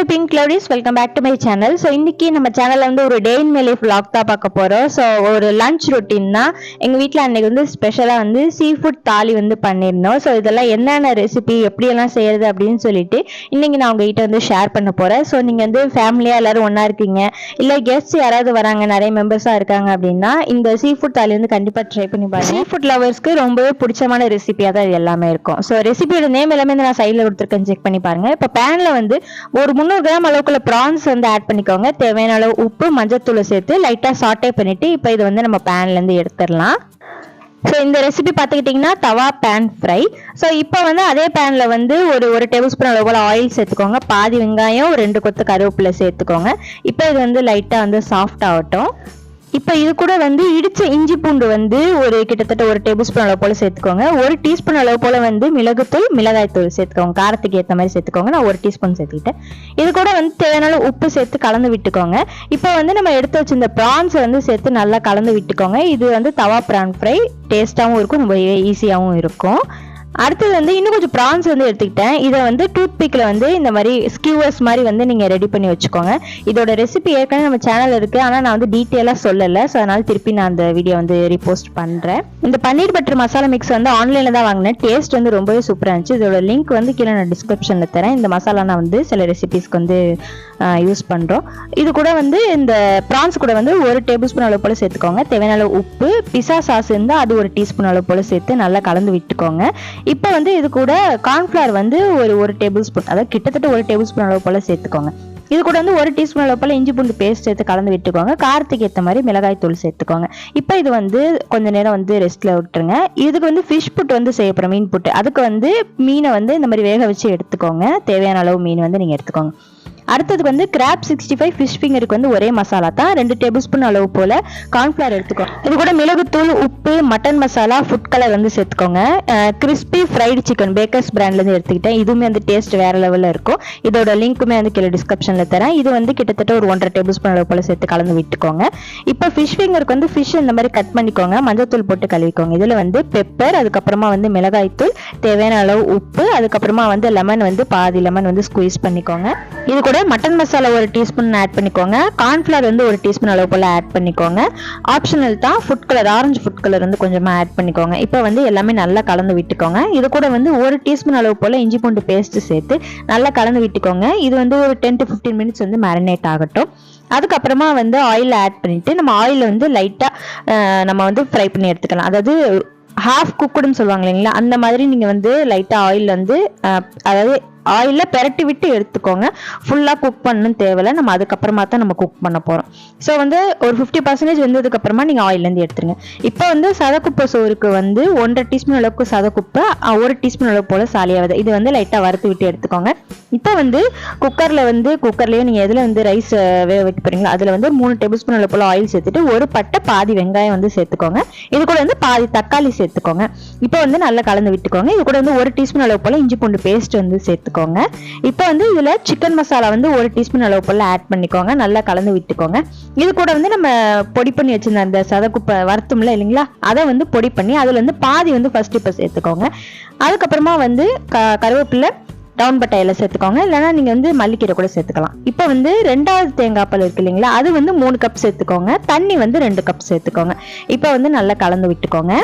Hello Pink Ladies, welcome back to my channel. So இன்னைக்கு நம்ம சேனல்ல வந்து ஒரு டே இன் மை லைஃப் vlog தான் பார்க்க போறோம். ஸோ ஒரு லஞ்ச் ரொட்டீன் தான். எங்க வீட்டில் அன்னைக்கு வந்து ஸ்பெஷலா வந்து சீ ஃபுட் தாலி வந்து பண்ணியிருந்தோம். ஸோ இதெல்லாம் என்னென்ன ரெசிபி எப்படியெல்லாம் செய்யறது அப்படின்னு சொல்லிட்டு இன்னைக்கு நான் உங்ககிட்ட வந்து ஷேர் பண்ண போறேன். ஸோ நீங்க வந்து ஃபேமிலியா எல்லாரும் ஒன்னா இருக்கீங்க, இல்ல கெஸ்ட் யாராவது வராங்க, நிறைய மெம்பர்ஸா இருக்காங்க அப்படின்னா இந்த சீ ஃபுட் தாலி வந்து கண்டிப்பா ட்ரை பண்ணி பாருங்க. சீ ஃபுட் லவர்ஸ்க்கு ரொம்பவே பிடிச்சமான ரெசிபியா தான் இது எல்லாமே இருக்கும். ஸோ ரெசிபியோட நேம் எல்லாமே நான் சைட்ல கொடுத்துருக்கேன், செக் பண்ணி பாருங்க. இப்போ பேன்ல வந்து ஒரு 300 கிராம் அளவுக்குள்ள ப்ரான்ஸ் வந்து ஆட் பண்ணிக்கோங்க. தேவையான அளவு உப்பு, மஞ்சத்தூள் சேர்த்து லைட்டா சாட்டே பண்ணிட்டு இப்போ இது வந்து நம்ம பேன்ல இருந்து எடுத்துடலாம். ஸோ இந்த ரெசிபி பார்த்துக்கிட்டிங்கன்னா தவா பேன் ஃப்ரை. ஸோ இப்போ வந்து அதே பேனில் வந்து ஒரு டேபிள் ஸ்பூன் அளவு போல் ஆயில் சேர்த்துக்கோங்க. பாதி வெங்காயம், 2 கொத்து கருவேப்பிலை சேர்த்துக்கோங்க. இப்போ இது வந்து லைட்டாக வந்து சாஃப்ட் ஆகட்டும். இப்போ இது கூட வந்து இடிச்ச இஞ்சி பூண்டு வந்து கிட்டத்தட்ட 1 டேபிள் ஸ்பூன் அளவு போல சேர்த்துக்கோங்க. 1 டீஸ்பூன் அளவு போல வந்து மிளகுத்தூள், மிளகாய்த்தூள் சேர்த்துக்கோங்க. காரத்துக்கு ஏற்ற மாதிரி சேர்த்துக்கோங்க. நான் 1 டீஸ்பூன் சேர்த்துக்கிட்டேன். இது கூட வந்து தேவையான உப்பு சேர்த்து கலந்து விட்டுக்கோங்க. இப்போ வந்து நம்ம எடுத்து வச்சிருந்த ப்ரான்ஸ் வந்து சேர்த்து நல்லா கலந்து விட்டுக்கோங்க. இது வந்து தவா பிரான் ஃப்ரை டேஸ்டாகவும் இருக்கும், ரொம்ப ஈஸியாகவும் இருக்கும். அடுத்தது வந்து இன்னும் கொஞ்சம் ப்ரான்ஸ் வந்து எடுத்துக்கிட்டேன். இதை வந்து டூத் பிக்ல வந்து இந்த மாதிரி ஸ்கியூவர்ஸ் மாதிரி வந்து நீங்க ரெடி பண்ணி வச்சுக்கோங்க. இதோட ரெசிபி ஏற்கனவே நம்ம சேனல் இருக்கு, ஆனா நான் வந்து டீட்டெயிலா சொல்லல. ஸோ அதனால திருப்பி நான் அந்த வீடியோ வந்து ரீபோஸ்ட் பண்றேன். இந்த பன்னீர் பட்டர் மசாலா மிக்ஸ் வந்து ஆன்லைன்ல தான் வாங்கினேன். டேஸ்ட் வந்து ரொம்பவே சூப்பரா இருந்துச்சு. இதோட லிங்க் வந்து கீழே நான் டிஸ்கிரிப்ஷன்ல தரேன். இந்த மசாலா நான் வந்து சில ரெசிபிஸ்க்கு வந்து யூஸ் பண்றோம். இது கூட வந்து இந்த ப்ரான்ஸ் கூட வந்து 1 டேபிள் ஸ்பூன் அளவு போல சேர்த்துக்கோங்க. தேவையான அளவு உப்பு, பிஸா சாஸ் இருந்தா அது 1 டீஸ்பூன் அளவு போல சேர்த்து நல்லா கலந்து விட்டுக்கோங்க. இப்போ வந்து இது கூட கார்ன்ஃபிளவர் வந்து ஒரு டேபிள் ஸ்பூன், அதாவது கிட்டத்தட்ட 1 டேபிள் ஸ்பூன் அளவு போல சேர்த்துக்கோங்க. இது கூட வந்து 1 டீஸ்பூன் அளவு போல இஞ்சி பூண்டு பேஸ்ட் சேர்த்து கலந்து விட்டுக்கோங்க. காரத்துக்கு ஏற்ற மாதிரி மிளகாய் தூள் சேர்த்துக்கோங்க. இப்போ இது வந்து கொஞ்ச நேரம் வந்து ரெஸ்ட்ல விட்டுருங்க. இதுக்கு வந்து ஃபிஷ் புட் வந்து செய்ய போறோம், மீன் புட்டு. அதுக்கு வந்து மீனை வந்து இந்த மாதிரி வேக வச்சு எடுத்துக்கோங்க. தேவையான அளவு மீன் வந்து நீங்க எடுத்துக்கோங்க. அடுத்ததுக்கு வந்து கிராப் 65 ஃபிஷ் ஃபிங்கருக்கு வந்து ஒரே மசாலா தான். 2 டேபிள் ஸ்பூன் அளவு போல கார்ன்ஃபிளவர் எடுத்துக்கோங்க. இது கூட மிளகுத்தூள், உப்பு, மட்டன் மசாலா, ஃபுட் கலர் வந்து சேர்த்துக்கோங்க. கிறிஸ்பி ஃப்ரைடு சிக்கன் பேக்கர்ஸ் பிராண்ட்ல இருந்து எடுத்துக்கிட்டேன். இதுவுமே வந்து டேஸ்ட் வேற லெவல்ல இருக்கும். இதோட லிங்க்குமே வந்து கீழே டிஸ்கிரிப்ஷன்ல தரேன். இது வந்து கிட்டத்தட்ட 1.5 டேபிள் ஸ்பூன் அளவு போல சேர்த்து கலந்து விட்டுக்கோங்க. இப்போ ஃபிஷ் ஃபிங்கருக்கு வந்து ஃபிஷ் இந்த மாதிரி கட் பண்ணிக்கோங்க. மஞ்சத்தூள் போட்டு கழுவிக்கோங்க. இதுல வந்து பெப்பர், அதுக்கப்புறமா வந்து மிளகாய்த்தூள், தேவையான அளவு உப்பு, அதுக்கப்புறமா வந்து லெமன் வந்து பாதி லெமன் வந்து ஸ்குவீஸ் பண்ணிக்கோங்க. இது கூட மட்டன் மசாலா 1 டீஸ்பூன் ஆட் பண்ணிக்கோங்க. கார்ன்ஃபிளவர் வந்து 1 டீஸ்பூன் அளவு போல ஆட் பண்ணிக்கோங்க. ஆப்ஷனல் தான். Food colour, orange food colour வந்து கொஞ்சமா ஆட் பண்ணிக்கோங்க. இப்போ வந்து எல்லாமே நல்லா கலந்து விட்டுக்கோங்க. இது கூட வந்து 1 டீஸ்பூன் அளவு போல இஞ்சி பூண்டு பேஸ்ட் சேர்த்து நல்லா கலந்து விட்டுக்கோங்க. இது வந்து ஒரு 10 to 15 மினிட்ஸ் வந்து மேரினேட் ஆகட்டும். அதுக்கப்புறமா வந்து ஆயில் ஆட் பண்ணிட்டு நம்ம ஆயில் வந்து லைட்டா நம்ம வந்து ஃப்ரை பண்ணி எடுத்துக்கலாம். அதாவது ஹாஃப் குக்குடுன்னு சொல்லுவாங்க இல்லைங்களா, அந்த மாதிரி நீங்க வந்து லைட்டா ஆயில் வந்து அதாவது ஆயில பெரட்டி விட்டு எடுத்துக்கோங்க. ஃபுல்லா குக் பண்ணணும் தேவையில்ல, நம்ம அதுக்கப்புறமா தான் நம்ம குக் பண்ண போறோம். ஸோ வந்து ஒரு 50% வெந்ததுக்கு அப்புறமா நீங்க ஆயில இருந்து எடுத்துருங்க. இப்போ வந்து சதக்குப்பை சோறுக்கு வந்து 1.5 டீஸ்பூன் அளவுக்கு சதக்குப்பை, 1 டீஸ்பூன் அளவு போல சாலியாவது இது வந்து லைட்டா வறுத்து விட்டு எடுத்துக்கோங்க. இப்போ வந்து குக்கர்லயே நீங்க எதுல வந்து ரைஸ் வேக வைக்க போறீங்களோ அதுல வந்து 3 டேபிள் ஸ்பூன் அளவு போல ஆயில் சேர்த்துட்டு ஒரு பட்டை, பாதி வெங்காயம் வந்து சேர்த்துக்கோங்க. இது கூட வந்து பாதி தக்காளி சேர்த்துக்கோங்க. இப்போ வந்து நல்லா கலந்து விட்டுக்கோங்க. இது கூட வந்து 1 டீஸ்பூன் அளவு போல இஞ்சி பூண்டு பேஸ்ட் வந்து சேர்த்துக்கோங்க. இப்போ வந்து இதுல சிக்கன் மசாலா வந்து 1 டீஸ்பூன் அளவு போல ஆட் பண்ணிக்கோங்க. நல்லா கலந்து விட்டுக்கோங்க. இது கூட வந்து நம்ம பொடி பண்ணி வச்சிருந்த அந்த சதக்குப்பை வறுத்தும்ல இல்லைங்களா, அதை வந்து பொடி பண்ணி அதுல வந்து பாதி வந்து ஃபர்ஸ்ட் இப்போ சேர்த்துக்கோங்க. அதுக்கப்புறமா வந்து கருவேப்பிலை, டவுன் பட்டை இலை சேர்த்துக்கோங்க. இல்லைன்னா நீங்க வந்து மல்லிக்கீரை கூட சேர்த்துக்கலாம். இப்போ வந்து 2வது தேங்காய் பால் இருக்கு இல்லைங்களா, அது வந்து 3 கப் சேர்த்துக்கோங்க. தண்ணி வந்து 2 கப் சேர்த்துக்கோங்க. இப்போ வந்து நல்லா கலந்து விட்டுக்கோங்க.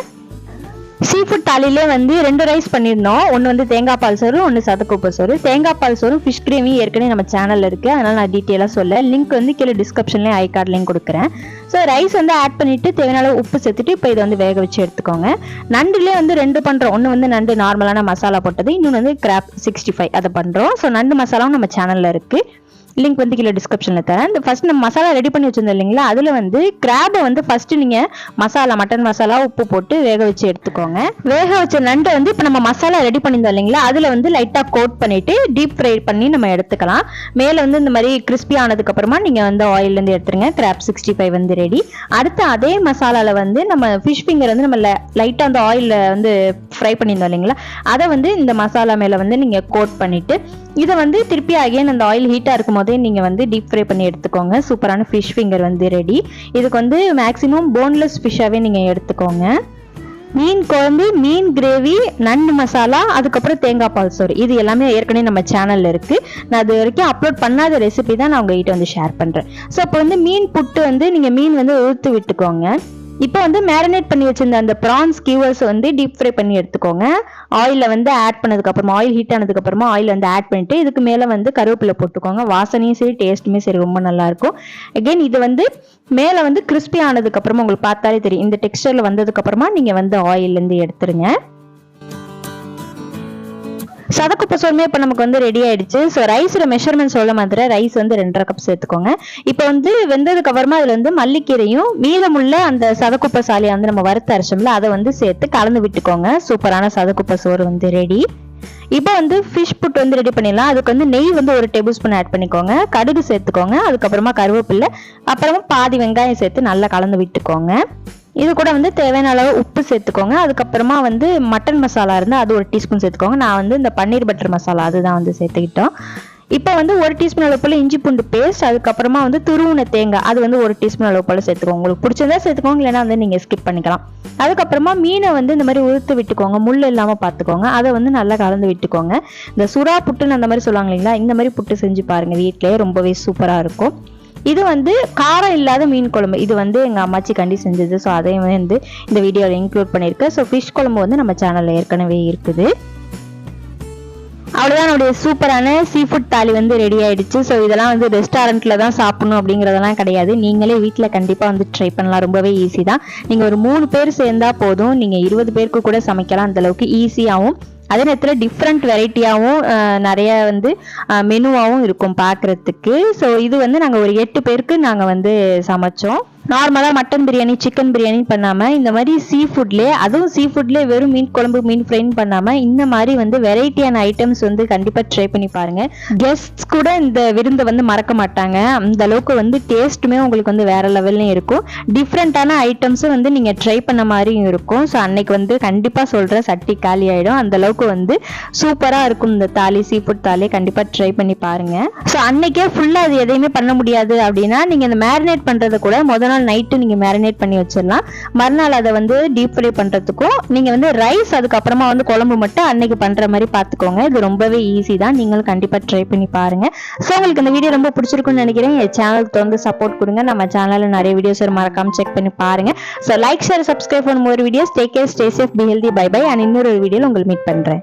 சீ ஃபுட் தாலிலே வந்து 2 ரைஸ் பண்ணியிருந்தோம். ஒன்று வந்து தேங்காய் பால் சோறு, ஒன்று சதக்குப்பை சோறு. தேங்காய் பால் சோறு ஃபிஷ் கிரேவி ஏற்கனவே நம்ம சேனல்ல இருக்கு, அதனால நான் டீட்டெயிலாக சொல்ல. லிங்க் வந்து கீழே டிஸ்கிரிப்ஷன்லேயே ஐ கார்ட் லிங்க் கொடுக்குறேன். ஸோ ரைஸ் வந்து ஆட் பண்ணிட்டு தேவையான அளவு உப்பு சேர்த்துட்டு இப்போ இதை வந்து வேக வச்சு எடுத்துக்கோங்க. நண்டுலேயே வந்து 2 பண்றோம். ஒன்று வந்து நண்டு நார்மலான மசாலா போட்டது, இன்னொன்று வந்து கிராப் 65 அதை பண்றோம். ஸோ நண்டு மசாலாவும் நம்ம சேனல்ல இருக்கு, லிங்க் வந்து கீழே டிஸ்கிரிப்ஷன்ல தரேன். ஃபர்ஸ்ட் நம்ம மசாலா ரெடி பண்ணி வச்சிருந்தோம் இல்லைங்களா, அதுல வந்து கிராபை வந்து ஃபர்ஸ்ட் நீங்க மசாலா, மட்டன் மசாலா, உப்பு போட்டு வேக வச்சு எடுத்துக்கோங்க. வேக வச்ச நண்டை வந்து இப்போ நம்ம மசாலா ரெடி பண்ணியிருந்தோம் இல்லைங்களா, அதுல வந்து லைட்டா கோட் பண்ணிட்டு டீப் ஃப்ரை பண்ணி நம்ம எடுத்துக்கலாம். மேல வந்து இந்த மாதிரி கிறிஸ்பி ஆனதுக்கு அப்புறமா நீங்க வந்து ஆயில்ல இருந்து எடுத்துருங்க. கிராப் 65 வந்து ரெடி. அடுத்து அதே மசாலால வந்து நம்ம ஃபிஷ் ஃபிங்கர் வந்து நம்ம லைட்டா அந்த ஆயில்ல வந்து ஃப்ரை பண்ணியிருந்தோம் இல்லைங்களா, அதை வந்து இந்த மசாலா மேல வந்து நீங்க கோட் பண்ணிட்டு இதை வந்து திருப்பி அகைன் அந்த ஆயில் ஹீட்டா இருக்கும் போதே நீங்க வந்து டீப் ஃப்ரை பண்ணி எடுத்துக்கோங்க. சூப்பரான ஃபிஷ் ஃபிங்கர் வந்து ரெடி. இதுக்கு வந்து மேக்ஸிமம் போன்லெஸ் ஃபிஷ்ஷாவே நீங்க எடுத்துக்கோங்க. மீன் குழம்பு, மீன் கிரேவி, நண்டு மசாலா, அதுக்கப்புறம் தேங்காய் பால் சோறு, இது எல்லாமே ஏற்கனவே நம்ம சேனல்ல இருக்கு. நான் அது வரைக்கும் அப்லோட் பண்ணாத ரெசிபி தான் நான் உங்ககிட்ட வந்து ஷேர் பண்றேன். ஸோ இப்போ வந்து மீன் புட்டு வந்து நீங்க மீன் வந்து ஊற்றி விட்டுக்கோங்க. இப்போ வந்து மேரினேட் பண்ணி வச்சிருந்த அந்த ப்ரான்ஸ் ஸ்கீவர்ஸ் வந்து டீப் ஃப்ரை பண்ணி எடுத்துக்கோங்க. ஆயிலில் வந்து ஆட் பண்ணதுக்கு அப்புறமா, ஆயில் ஹீட் ஆனதுக்கு அப்புறமா ஆயில் வந்து ஆட் பண்ணிட்டு இதுக்கு மேலே வந்து கருவேப்பிலை போட்டுக்கோங்க. வாசனையும் சரி டேஸ்ட்டுமே சரி ரொம்ப நல்லா இருக்கும். அகைன் இது வந்து மேலே வந்து கிறிஸ்பி ஆனதுக்கு அப்புறமா உங்களுக்கு பார்த்தாலே தெரியும். இந்த டெக்ஸ்டர்ல வந்ததுக்கு அப்புறமா நீங்க வந்து ஆயிலேருந்து எடுத்துருங்க. சதக்குப்பை சோறுமே இப்போ நமக்கு வந்து ரெடி ஆயிடுச்சு. ஸோ ரைஸோட மெஷர்மெண்ட் சொல்ல மாதிரி ரைஸ் வந்து 2.5 கப் சேர்த்துக்கோங்க. இப்போ வந்து வெந்ததுக்கு அப்புறமா அதுல வந்து மல்லிக்கீரையும் மீதமுள்ள அந்த சதக்குப்பை சாலியை வந்து நம்ம வறுத்து அரைச்சோம்ல அதை வந்து சேர்த்து கலந்து விட்டுக்கோங்க. சூப்பரான சதக்குப்பை சோறு வந்து ரெடி. இப்போ வந்து ஃபிஷ் புட் வந்து ரெடி பண்ணிடலாம். அதுக்கு வந்து நெய் வந்து 1 டேபிள் ஸ்பூன் ஆட் பண்ணிக்கோங்க. கடுகு சேர்த்துக்கோங்க. அதுக்கப்புறமா கருவேப்பிலை, அப்புறமா பாதி வெங்காயம் சேர்த்து நல்லா கலந்து விட்டுக்கோங்க. இது கூட வந்து தேவையான அளவு உப்பு சேர்த்துக்கோங்க. அதுக்கப்புறமா வந்து மட்டன் மசாலா இருந்தால் அது 1 டீஸ்பூன் சேர்த்துக்கோங்க. நான் வந்து இந்த பன்னீர் பட்டர் மசாலா அதுதான் வந்து சேர்த்துக்கிட்டோம். இப்போ வந்து 1 டீஸ்பூன் அளவு போல் இஞ்சி பூண்டு பேஸ்ட், அதுக்கப்புறமா வந்து துருவுன தேங்காய் அது வந்து 1 டீஸ்பூன் அளவு போல் சேர்த்துக்கோங்க. உங்களுக்கு பிடிச்சதா சேர்த்துக்கோங்க, இல்லைன்னா வந்து நீங்கள் ஸ்கிப் பண்ணிக்கலாம். அதுக்கப்புறமா மீனை வந்து இந்த மாதிரி உதுத்து விட்டுக்கோங்க. முள் இல்லாமல் பார்த்துக்கோங்க. அதை வந்து நல்லா கலந்து விட்டுக்கோங்க. இந்த சுறா புட்டுன்னு அந்த மாதிரி சொல்லுவாங்க இல்லைங்களா, இந்த மாதிரி புட்டு செஞ்சு பாருங்க, வீட்டிலேயே ரொம்பவே சூப்பராக இருக்கும். இது வந்து காரம் இல்லாத மீன் குழம்பு. இது வந்து எங்கள் அம்மாச்சி கண்டி செஞ்சது. ஸோ அதையும் வந்து இந்த வீடியோவில் இன்க்ளூட் பண்ணியிருக்கேன். ஸோ ஃபிஷ் குழம்பு வந்து நம்ம சேனலில் ஏற்கனவே இருக்குது. அவ்வளோதான், நம்முடைய சூப்பரான சீ ஃபுட் தாலி வந்து ரெடி ஆயிடுச்சு. ஸோ இதெல்லாம் வந்து ரெஸ்டாரண்ட்டில் தான் சாப்பிடணும் அப்படிங்கிறதெல்லாம் கிடையாது. நீங்களே வீட்டில் கண்டிப்பாக வந்து ட்ரை பண்ணலாம். ரொம்பவே ஈஸி தான். நீங்கள் ஒரு 3 பேர் சேர்ந்தா போதும். நீங்கள் 20 பேருக்கு கூட சமைக்கலாம். அந்தளவுக்கு ஈஸியாகவும் அதே நேரத்தில் டிஃப்ரெண்ட் வெரைட்டியாகவும் நிறைய வந்து மெனுவாகவும் இருக்கும் பார்க்குறதுக்கு. ஸோ இது வந்து நாங்கள் ஒரு 8 பேருக்கு நாங்கள் வந்து சமைச்சோம். நார்மலாக மட்டன் பிரியாணி, சிக்கன் பிரியாணி பண்ணாமல் இந்த மாதிரி சீ ஃபுட்லேயே, அதுவும் சீ ஃபுட்லேயே வெறும் மீன் குழம்பு, மீன் ஃப்ரைன்னு பண்ணாமல் இந்த மாதிரி வந்து வெரைட்டியான ஐட்டம்ஸ் வந்து கண்டிப்பாக ட்ரை பண்ணி பாருங்கள். கெஸ்ட்ஸ் கூட இந்த விருந்தை வந்து மறக்க மாட்டாங்க. அந்த அளவுக்கு வந்து டேஸ்ட்டுமே உங்களுக்கு வந்து வேற லெவல்லையும் இருக்கும். டிஃப்ரெண்ட்டான ஐட்டம்ஸும் வந்து நீங்கள் ட்ரை பண்ண மாதிரியும் இருக்கும். ஸோ அன்னைக்கு வந்து கண்டிப்பாக சொல்கிறேன், சட்டி காலி ஆகிடும். அந்த அளவுக்கு வந்து சூப்பராக இருக்கும் இந்த தாலி, சீ ஃபுட் தாலி. கண்டிப்பாக ட்ரை பண்ணி பாருங்கள். ஸோ அன்னைக்கே ஃபுல்லாக அது எதையுமே பண்ண முடியாது அப்படின்னா நீங்கள் இந்த மேரினேட் பண்ணுறதை கூட முதல் நாள் நைட்டு நீங்க மேரினேட் பண்ணி வச்சிடலாம். மறுநாள் அதை வந்து டீப் ஃப்ரை பண்றதுக்கும் நீங்க வந்து ரைஸ் அதுக்கப்புறமா வந்து குழம்பு மட்டும் அன்னைக்கு பண்ற மாதிரி பார்த்துக்கோங்க. இது ரொம்பவே ஈஸி தான். நீங்களும் கண்டிப்பா ட்ரை பண்ணி பாருங்க. ஸோ உங்களுக்கு இந்த வீடியோ ரொம்ப பிடிச்சிருக்கும்னு நினைக்கிறேன். என் சேனலுக்கு வந்து சப்போர்ட் கொடுங்க. நம்ம சேனல்ல நிறைய வீடியோஸ் மறக்காம செக் பண்ணி பாருங்க. So like, share, subscribe for more videos. Take care, stay safe, be healthy, bye bye. And இன்னொரு வீடியோல உங்களுக்கு மீட் பண்றேன்.